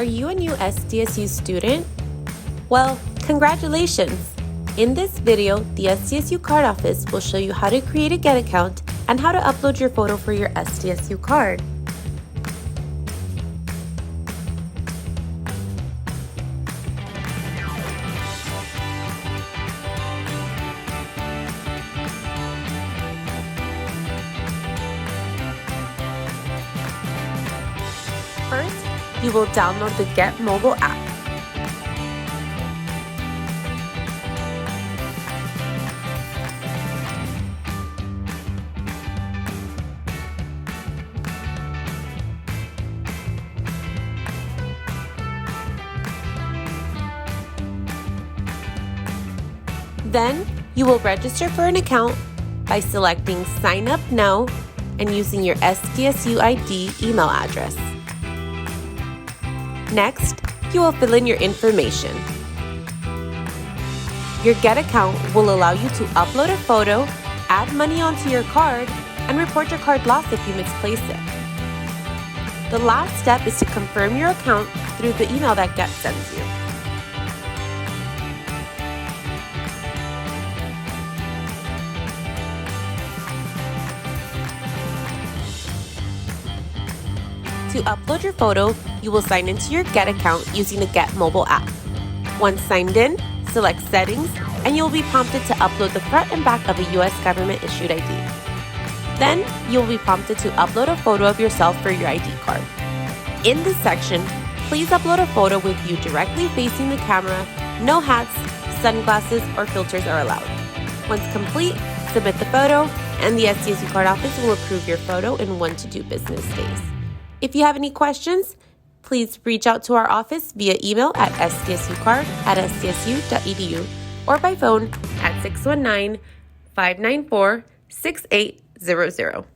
Are you a new SDSU student? Well, congratulations! In this video, the SDSU card office will show you how to create a G.E.T account and how to upload your photo for your SDSU card. First, you will download the G.E.T mobile app. Then, you will register for an account by selecting Sign Up Now and using your SDSU ID email address. Next, you will fill in your information. Your G.E.T account will allow you to upload a photo, add money onto your card, and report your card lost if you misplace it. The last step is to confirm your account through the email that G.E.T sends you. To upload your photo, you will sign into your G.E.T account using the G.E.T mobile app. Once signed in, select Settings, and you will be prompted to upload the front and back of a U.S. government-issued ID. Then, you will be prompted to upload a photo of yourself for your ID card. In this section, please upload a photo with you directly facing the camera. No hats, sunglasses, or filters are allowed. Once complete, submit the photo, and the SDSU card office will approve your photo in 1 to 2 business days. If you have any questions, please reach out to our office via email at sdsucard@sdsu.edu or by phone at 619-594-6800.